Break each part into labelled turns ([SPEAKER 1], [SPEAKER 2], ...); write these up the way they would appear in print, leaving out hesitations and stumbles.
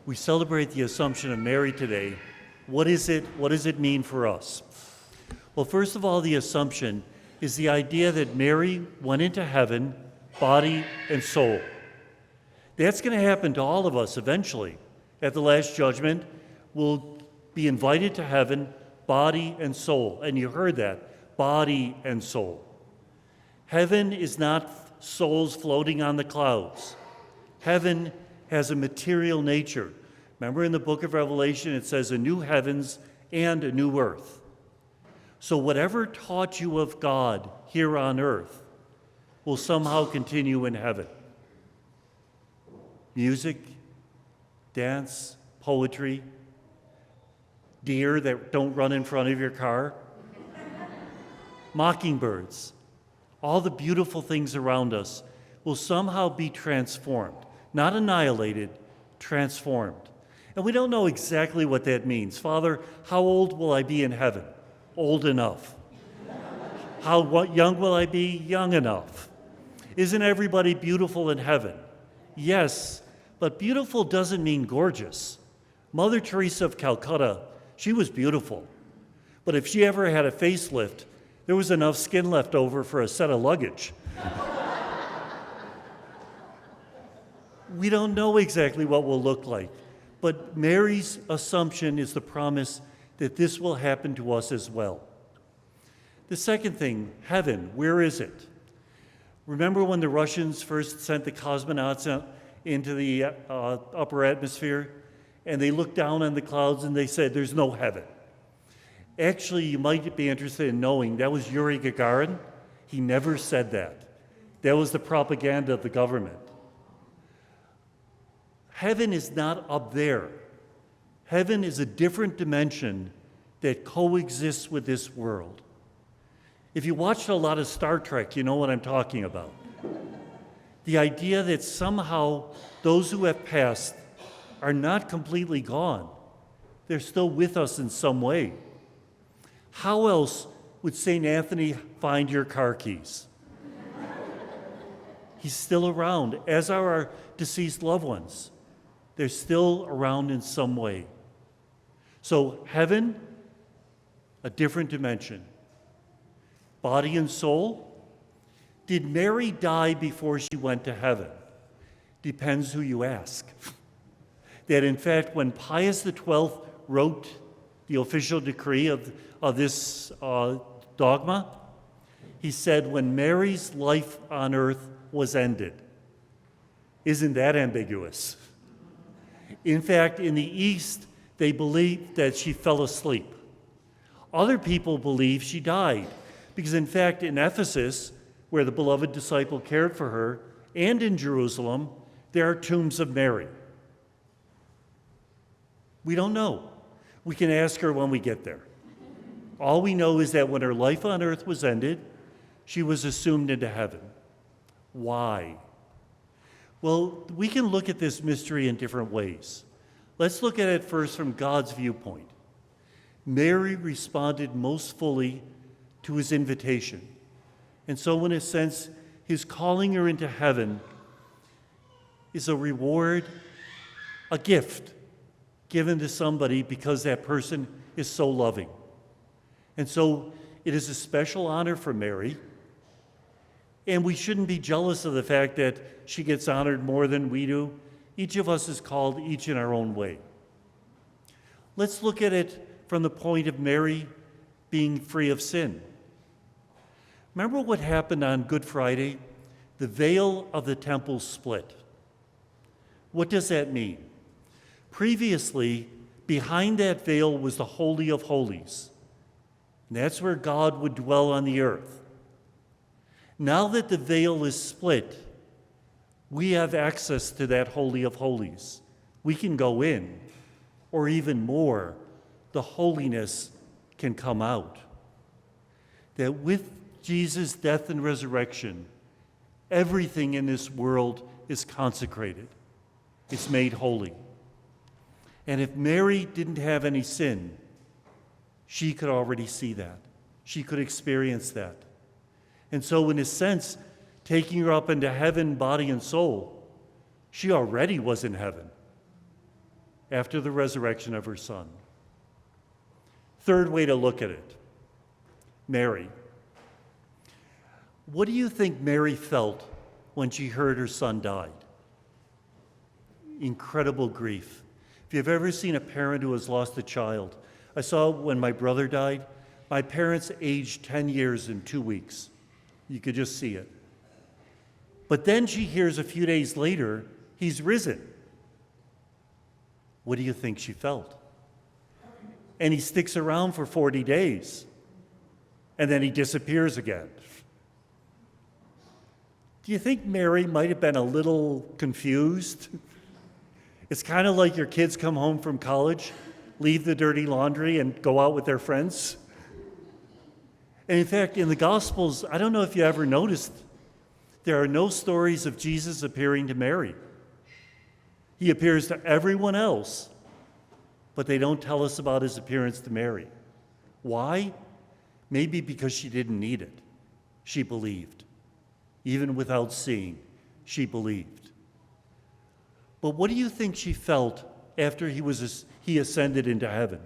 [SPEAKER 1] We celebrate the Assumption of Mary today. What is it? What does it mean for us? Well, first of all, the Assumption is the idea that Mary went into heaven, body and soul. That's going to happen to all of us eventually. At the Last Judgment, we'll be invited to heaven, body and soul. And you heard that, body and soul. Heaven is not souls floating on the clouds. Heaven has a material nature. Remember in the book of Revelation, it says a new heavens and a new earth. So whatever taught you of God here on earth will somehow continue in heaven. Music, dance, poetry, deer that don't run in front of your car, mockingbirds, all the beautiful things around us will somehow be transformed. Not annihilated, transformed. And we don't know exactly what that means. Father, how old will I be in heaven? Old enough. How young will I be? Young enough. Isn't everybody beautiful in heaven? Yes, but beautiful doesn't mean gorgeous. Mother Teresa of Calcutta, she was beautiful. But if she ever had a facelift, there was enough skin left over for a set of luggage. We don't know exactly what we'll look like, but Mary's Assumption is the promise that this will happen to us as well. The second thing, heaven, where is it? Remember when the Russians first sent the cosmonauts into the upper atmosphere, and they looked down on the clouds and they said, there's no heaven. Actually, you might be interested in knowing that was Yuri Gagarin. He never said that. That was the propaganda of the government. Heaven is not up there. Heaven is a different dimension that coexists with this world. If you watched a lot of Star Trek, you know what I'm talking about. The idea that somehow those who have passed are not completely gone. They're still with us in some way. How else would St. Anthony find your car keys? He's still around, as are our deceased loved ones. They're still around in some way. So heaven, a different dimension. Body and soul. Did Mary die before she went to heaven? Depends who you ask. That in fact, when Pius XII wrote the official decree of this dogma, he said when Mary's life on earth was ended. Isn't that ambiguous? In fact, in the East, they believe that she fell asleep. Other people believe she died, because in fact, in Ephesus, where the beloved disciple cared for her, and in Jerusalem, there are tombs of Mary. We don't know. We can ask her when we get there. All we know is that when her life on earth was ended, she was assumed into heaven. Why? Well, we can look at this mystery in different ways. Let's look at it first from God's viewpoint. Mary responded most fully to his invitation. And so in a sense, his calling her into heaven is a reward, a gift given to somebody because that person is so loving. And so it is a special honor for Mary. And we shouldn't be jealous of the fact that she gets honored more than we do. Each of us is called each in our own way. Let's look at it from the point of Mary being free of sin. Remember what happened on Good Friday? The veil of the temple split. What does that mean? Previously, behind that veil was the Holy of Holies. And that's where God would dwell on the earth. Now that the veil is split, we have access to that Holy of Holies. We can go in, or even more, the holiness can come out. That with Jesus' death and resurrection, everything in this world is consecrated. It's made holy. And if Mary didn't have any sin, she could already see that. She could experience that. And so in a sense, taking her up into heaven, body and soul, she already was in heaven. after the resurrection of her son. Third way to look at it, Mary. What do you think Mary felt when she heard her son died? Incredible grief. If you've ever seen a parent who has lost a child, I saw when my brother died, my parents aged 10 years in 2 weeks. You could just see it. But then she hears a few days later, he's risen. What do you think she felt? And he sticks around for 40 days, and then he disappears again. Do you think Mary might have been a little confused? It's kind of like your kids come home from college, leave the dirty laundry, and go out with their friends. And in fact, in the Gospels, I don't know if you ever noticed, there are no stories of Jesus appearing to Mary. He appears to everyone else, but they don't tell us about his appearance to Mary. Why? Maybe because she didn't need it. She believed. Even without seeing, she believed. But what do you think she felt after he ascended into heaven?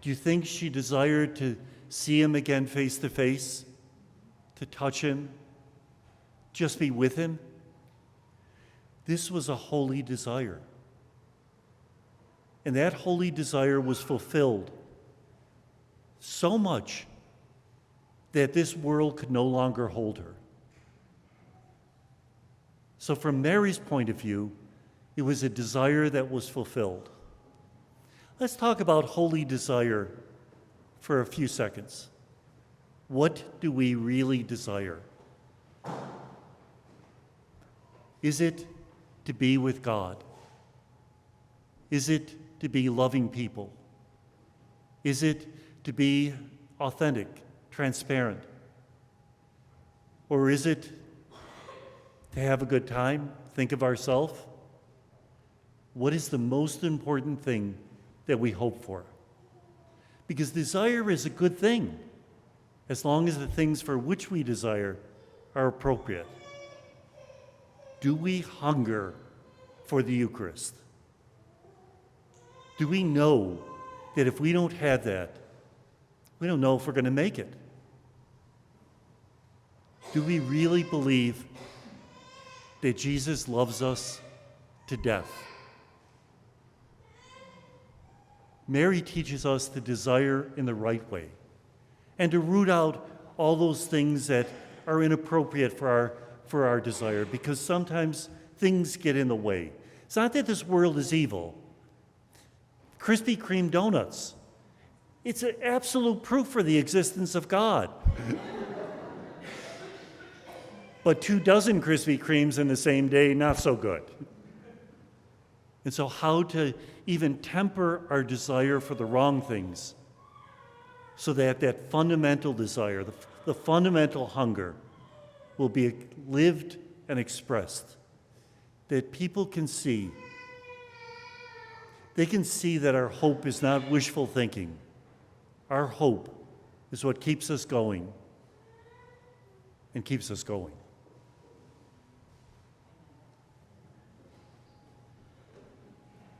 [SPEAKER 1] Do you think she desired to see him again face to face, to touch him, just be with him? This was a holy desire. And that holy desire was fulfilled so much that this world could no longer hold her. So from Mary's point of view, it was a desire that was fulfilled. Let's talk about holy desire for a few seconds. What do we really desire? Is it to be with God? Is it to be loving people? Is it to be authentic, transparent? Or is it to have a good time, think of ourselves? What is the most important thing that we hope for? Because desire is a good thing, as long as the things for which we desire are appropriate. Do we hunger for the Eucharist? Do we know that if we don't have that, we don't know if we're going to make it? Do we really believe that Jesus loves us to death? Mary teaches us to desire in the right way and to root out all those things that are inappropriate for our desire, because sometimes things get in the way. It's not that this world is evil. Krispy Kreme donuts, it's an absolute proof for the existence of God. But 24 Krispy Kremes in the same day, not so good. And so how to even temper our desire for the wrong things so that that fundamental desire, the fundamental hunger, will be lived and expressed, that people can see. They can see that our hope is not wishful thinking. Our hope is what keeps us going and keeps us going.